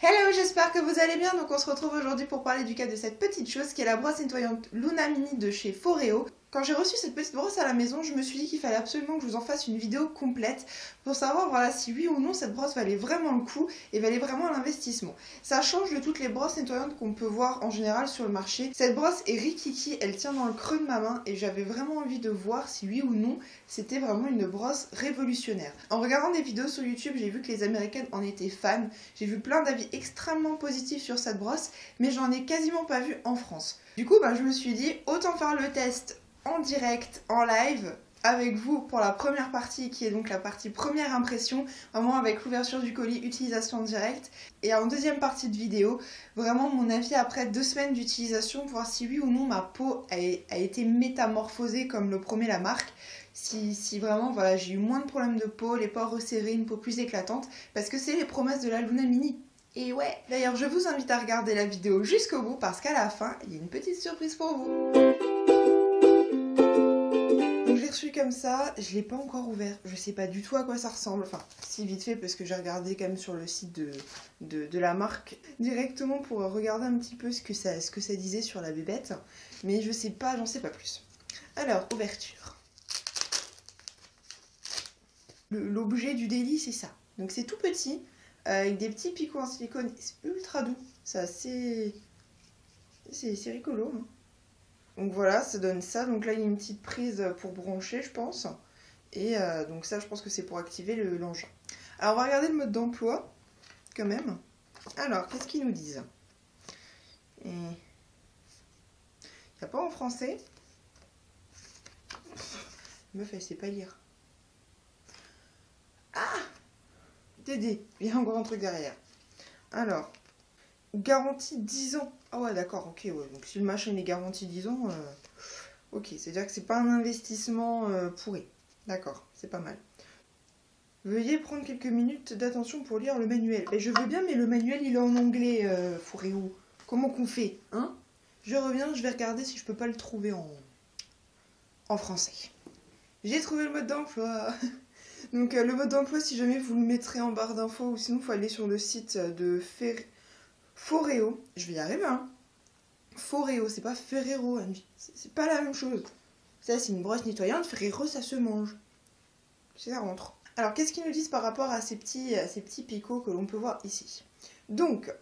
Hello, j'espère que vous allez bien. Donc on se retrouve aujourd'hui pour parler du cas de cette petite chose qui est la brosse nettoyante Luna Mini de chez Foreo. Quand j'ai reçu cette petite brosse à la maison, je me suis dit qu'il fallait absolument que je vous en fasse une vidéo complète pour savoir voilà, si oui ou non cette brosse valait vraiment le coup et valait vraiment l'investissement. Ça change de toutes les brosses nettoyantes qu'on peut voir en général sur le marché. Cette brosse est rikiki, elle tient dans le creux de ma main et j'avais vraiment envie de voir si oui ou non c'était vraiment une brosse révolutionnaire. En regardant des vidéos sur YouTube, j'ai vu que les Américaines en étaient fans. J'ai vu plein d'avis extrêmement positifs sur cette brosse, mais j'en ai quasiment pas vu en France. Du coup, je me suis dit, autant faire le test en direct, en live, avec vous pour la première partie, qui est donc la partie première impression, vraiment avec l'ouverture du colis, utilisation en direct, et en deuxième partie de vidéo, vraiment mon avis après 2 semaines d'utilisation, voir si oui ou non ma peau a été métamorphosée comme le promet la marque. Si vraiment voilà, j'ai eu moins de problèmes de peau, les pores resserrés, une peau plus éclatante, parce que c'est les promesses de la Luna Mini. Et ouais, d'ailleurs je vous invite à regarder la vidéo jusqu'au bout parce qu'à la fin, il y a une petite surprise pour vous. Donc je l'ai reçu comme ça, je l'ai pas encore ouvert, je sais pas du tout à quoi ça ressemble, enfin si vite fait parce que j'ai regardé quand même sur le site de la marque directement pour regarder un petit peu ce que ça disait sur la bébête, mais je sais pas, j'en sais pas plus. Alors, ouverture. L'objet du délit c'est ça, donc c'est tout petit, avec des petits picots en silicone, c'est ultra doux, c'est rigolo. Hein. Donc voilà, ça donne ça, donc là il y a une petite prise pour brancher je pense, et donc ça je pense que c'est pour activer l'engin. Alors on va regarder le mode d'emploi, quand même. Alors, qu'est-ce qu'ils nous disent? Il n'y a pas en français. Meuf elle sait pas lire. Ah Dédé, il y a encore un truc derrière. Alors, garantie 10 ans. Ah ouais, d'accord, ok, ouais. Donc si le machin est garanti 10 ans, ok, c'est-à-dire que c'est pas un investissement pourri. D'accord, c'est pas mal. Veuillez prendre quelques minutes d'attention pour lire le manuel. Et je veux bien, mais le manuel il est en anglais, Foreo. Comment qu'on fait, hein? Je reviens, je vais regarder si je peux pas le trouver en français. J'ai trouvé le mode d'emploi. Donc le mode d'emploi, si jamais vous le mettrez en barre d'infos, ou sinon il faut aller sur le site de Foreo. Je vais y arriver, hein. Foreo, c'est pas Ferrero, c'est pas la même chose. Ça c'est une brosse nettoyante, Ferrero ça se mange. Ça rentre. Alors qu'est-ce qu'ils nous disent par rapport à ces petits picots que l'on peut voir ici? Donc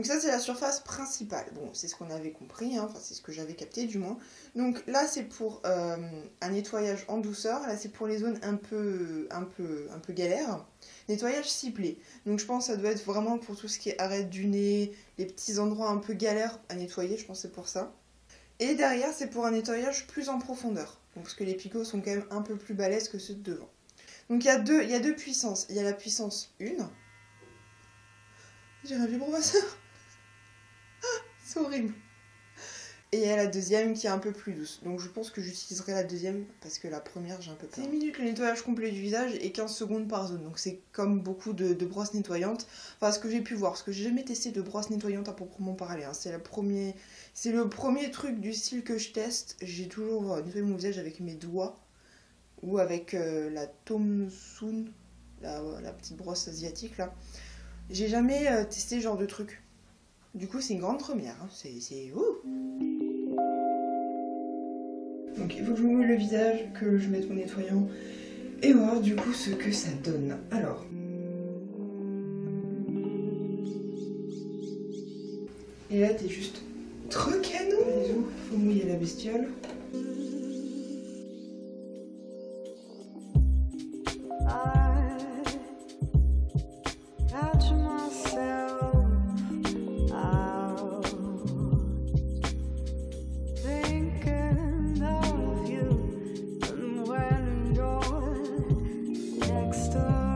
ça c'est la surface principale. Bon, c'est ce qu'on avait compris, hein. Enfin c'est ce que j'avais capté du moins. Donc là c'est pour un nettoyage en douceur, là c'est pour les zones un peu galères. Nettoyage ciblé. Donc je pense que ça doit être vraiment pour tout ce qui est arête du nez, les petits endroits un peu galères à nettoyer, je pense que c'est pour ça. Et derrière c'est pour un nettoyage plus en profondeur. Donc, parce que les picots sont quand même un peu plus balèzes que ceux de devant. Donc il y a deux puissances. Il y a la puissance 1. J'ai un vibromasseur. C'est horrible. Et il y a la deuxième qui est un peu plus douce. Donc je pense que j'utiliserai la deuxième parce que la première j'ai un peu peur. 10 minutes le nettoyage complet du visage et 15 secondes par zone. Donc c'est comme beaucoup de brosses nettoyantes. Enfin ce que j'ai pu voir, parce que j'ai jamais testé de brosse nettoyante à proprement parler. Hein. C'est le premier truc du style que je teste. J'ai toujours nettoyé mon visage avec mes doigts ou avec la Thomson, la petite brosse asiatique là. J'ai jamais testé ce genre de truc. Du coup, c'est une grande première. Hein. C'est Donc, il faut que je me mouille le visage, que je mette mon nettoyant et voir du coup ce que ça donne. Alors. Et là, t'es juste trop canon. Bisous, faut mouiller la bestiole.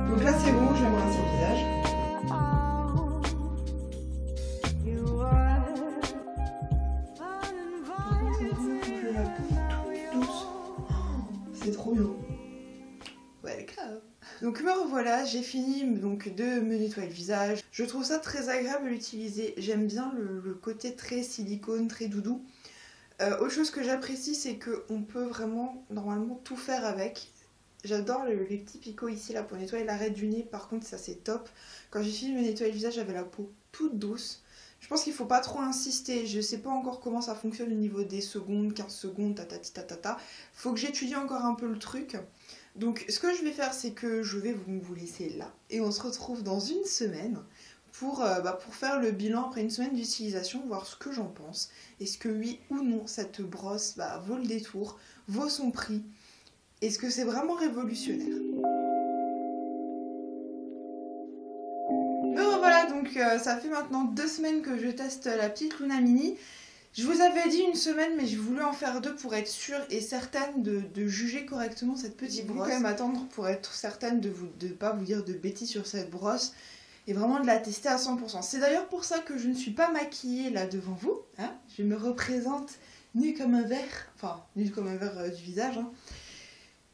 Donc là c'est bon, je vais me rincer le visage. Par contre c'est vraiment que la peau toute douce. C'est trop bien. Ouais, grave. Donc me revoilà, j'ai fini donc de me nettoyer le visage. Je trouve ça très agréable à l'utiliser. J'aime bien le côté très silicone, très doudou. Autre chose que j'apprécie, c'est qu'on peut vraiment normalement tout faire avec. J'adore les petits picots ici là pour nettoyer l'arrêt du nez. Par contre ça c'est top. Quand j'ai fini de me nettoyer le visage, j'avais la peau toute douce. Je pense qu'il faut pas trop insister. Je sais pas encore comment ça fonctionne au niveau des secondes, 15 secondes, tatati tatata. Faut que j'étudie encore un peu le truc. Donc ce que je vais faire, c'est que je vais vous laisser là. Et on se retrouve dans une semaine pour faire le bilan après une semaine d'utilisation, voir ce que j'en pense. Est-ce que oui ou non cette brosse vaut le détour, vaut son prix. Est-ce que c'est vraiment révolutionnaire? Voilà, donc ça fait maintenant 2 semaines que je teste la petite Luna Mini. Je vous avais dit une semaine, mais j'ai voulu en faire 2 pour être sûre et certaine de juger correctement cette petite brosse. Je vais quand même attendre pour être certaine de ne pas vous dire de bêtises sur cette brosse et vraiment de la tester à 100%. C'est d'ailleurs pour ça que je ne suis pas maquillée là devant vous. Hein. Je me représente nue comme un verre, enfin nue comme un verre du visage. Hein.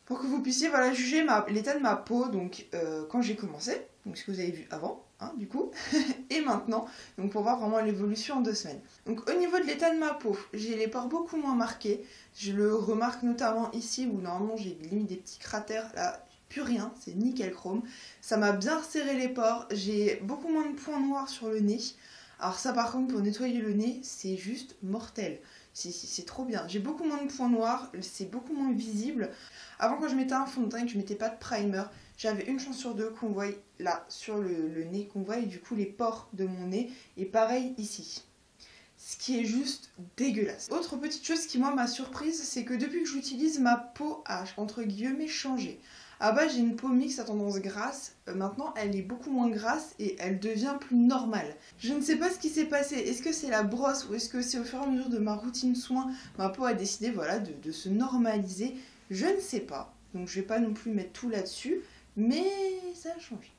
Pour que vous puissiez juger l'état de ma peau donc, quand j'ai commencé, donc ce que vous avez vu avant, hein, du coup, et maintenant, donc pour voir vraiment l'évolution en 2 semaines. Donc au niveau de l'état de ma peau, j'ai les pores beaucoup moins marqués, je le remarque notamment ici où normalement j'ai limite des petits cratères, là plus rien, c'est nickel chrome, ça m'a bien resserré les pores, j'ai beaucoup moins de points noirs sur le nez, alors ça par contre pour nettoyer le nez, c'est juste mortel. C'est trop bien. J'ai beaucoup moins de points noirs, c'est beaucoup moins visible. Avant, quand je mettais un fond de teint et que je mettais pas de primer, j'avais une chance sur 2 qu'on voit là, sur le nez, qu'on voit du coup les pores de mon nez. Et pareil ici. Ce qui est juste dégueulasse. Autre petite chose qui moi m'a surprise, c'est que depuis que j'utilise, ma peau a entre guillemets changé. À bas j'ai une peau mixte à tendance grasse, maintenant elle est beaucoup moins grasse et elle devient plus normale. Je ne sais pas ce qui s'est passé, est-ce que c'est la brosse ou est-ce que c'est au fur et à mesure de ma routine soin, ma peau a décidé de se normaliser, je ne sais pas. Donc je vais pas non plus mettre tout là-dessus, mais ça a changé.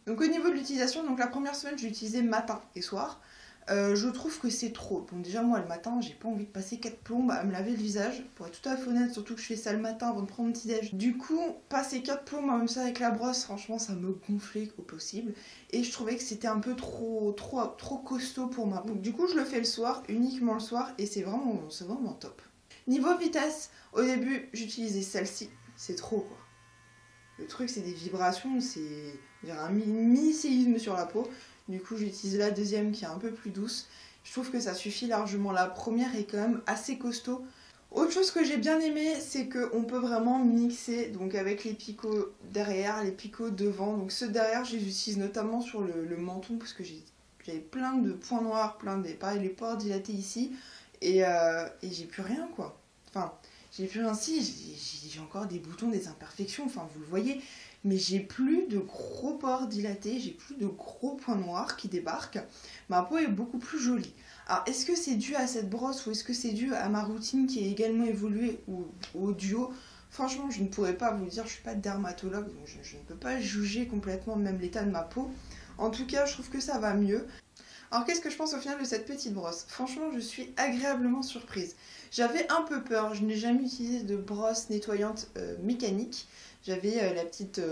Donc au niveau de l'utilisation, donc la première semaine j'ai utilisé matin et soir. Je trouve que c'est trop. Bon déjà moi le matin j'ai pas envie de passer 4 plombes à me laver le visage. Pour être tout à fait honnête, surtout que je fais ça le matin avant de prendre mon petit déj. Du coup passer 4 plombes même ça avec la brosse, franchement ça me gonflait au possible. Et je trouvais que c'était un peu trop costaud pour ma peau. Donc du coup je le fais le soir, uniquement le soir, et c'est vraiment top. Niveau vitesse, au début j'utilisais celle-ci, c'est trop quoi. Le truc c'est des vibrations, c'est un mini séisme sur la peau. Du coup j'utilise la deuxième qui est un peu plus douce. Je trouve que ça suffit largement. La première est quand même assez costaud. Autre chose que j'ai bien aimé, c'est qu'on peut vraiment mixer donc avec les picots derrière, les picots devant. Donc ceux derrière je les utilise notamment sur le menton parce que j'avais plein de points noirs, pareil les pores dilatés ici. Et j'ai plus rien quoi. Enfin j'ai plus rien, si j'ai encore des boutons, des imperfections, enfin vous le voyez. Mais j'ai plus de gros pores dilatés, j'ai plus de gros points noirs qui débarquent. Ma peau est beaucoup plus jolie. Alors est-ce que c'est dû à cette brosse ou est-ce que c'est dû à ma routine qui a également évolué ou au duo? Franchement je ne pourrais pas vous le dire, je ne suis pas dermatologue donc je ne peux pas juger complètement même l'état de ma peau. En tout cas je trouve que ça va mieux. Alors qu'est-ce que je pense au final de cette petite brosse? Franchement je suis agréablement surprise. J'avais un peu peur, je n'ai jamais utilisé de brosse nettoyante mécanique. J'avais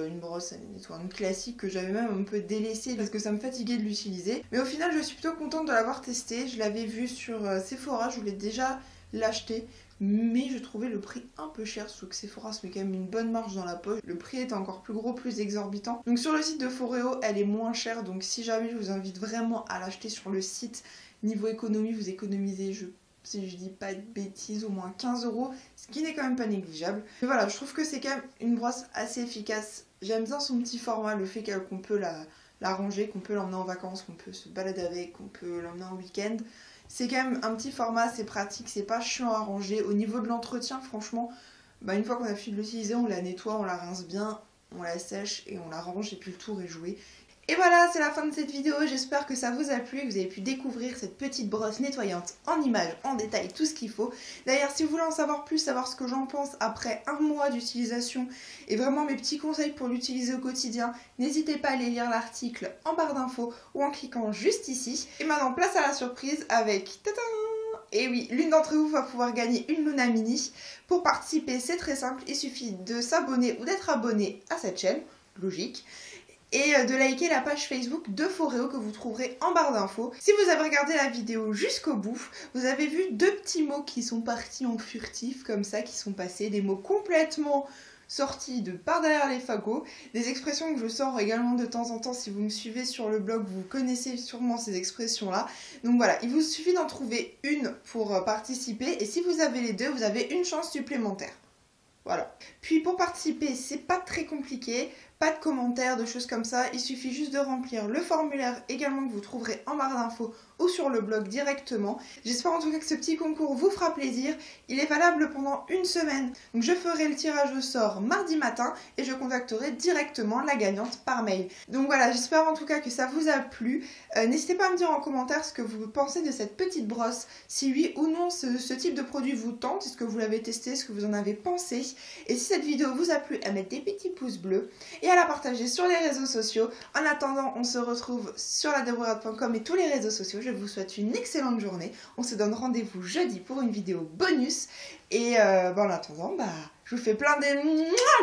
une brosse nettoyante classique que j'avais même un peu délaissée parce que ça me fatiguait de l'utiliser. Mais au final je suis plutôt contente de l'avoir testée. Je l'avais vue sur Sephora, je voulais déjà l'acheter. Mais je trouvais le prix un peu cher, sauf que Sephora se met quand même une bonne marge dans la poche. Le prix est encore plus gros, plus exorbitant. Donc sur le site de Foreo, elle est moins chère. Donc si jamais je vous invite vraiment à l'acheter sur le site, niveau économie, vous économisez, si je dis pas de bêtises, au moins 15 €, ce qui n'est quand même pas négligeable. Mais voilà, je trouve que c'est quand même une brosse assez efficace. J'aime bien son petit format, le fait qu'on peut la ranger, qu'on peut l'emmener en vacances, qu'on peut se balader avec, qu'on peut l'emmener en week-end. C'est quand même un petit format, c'est pratique, c'est pas chiant à ranger. Au niveau de l'entretien, franchement, une fois qu'on a fini de l'utiliser, on la nettoie, on la rince bien, on la sèche et on la range et puis le tour est joué. Et voilà, c'est la fin de cette vidéo, j'espère que ça vous a plu et que vous avez pu découvrir cette petite brosse nettoyante en images, en détail, tout ce qu'il faut. D'ailleurs, si vous voulez en savoir plus, savoir ce que j'en pense après 1 mois d'utilisation et vraiment mes petits conseils pour l'utiliser au quotidien, n'hésitez pas à aller lire l'article en barre d'infos ou en cliquant juste ici. Et maintenant, place à la surprise avec... Tadam! Et oui, l'une d'entre vous va pouvoir gagner une Luna Mini. Pour participer, c'est très simple, il suffit de s'abonner ou d'être abonné à cette chaîne, logique. Et de liker la page Facebook de Foreo que vous trouverez en barre d'infos. Si vous avez regardé la vidéo jusqu'au bout, vous avez vu 2 petits mots qui sont partis en furtif comme ça, qui sont passés, des mots complètement sorties de par derrière les fagots, des expressions que je sors également de temps en temps. Si vous me suivez sur le blog, vous connaissez sûrement ces expressions-là. Donc voilà, il vous suffit d'en trouver une pour participer, et si vous avez les deux, vous avez une chance supplémentaire. Voilà. Puis pour participer, c'est pas très compliqué, pas de commentaires, de choses comme ça, il suffit juste de remplir le formulaire également que vous trouverez en barre d'infos ou sur le blog directement. J'espère en tout cas que ce petit concours vous fera plaisir. Il est valable pendant une semaine. Donc je ferai le tirage au sort mardi matin et je contacterai directement la gagnante par mail. Donc voilà, j'espère en tout cas que ça vous a plu. N'hésitez pas à me dire en commentaire ce que vous pensez de cette petite brosse, si oui ou non ce type de produit vous tente, est-ce que vous l'avez testé, ce que vous en avez pensé. Et si cette vidéo vous a plu, à mettre des petits pouces bleus et à la partager sur les réseaux sociaux. En attendant, on se retrouve sur ladébrouillarde.com et tous les réseaux sociaux. Je vous souhaite une excellente journée. On se donne rendez-vous jeudi pour une vidéo bonus. Et en attendant, je vous fais plein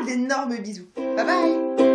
d'énormes bisous. Bye bye!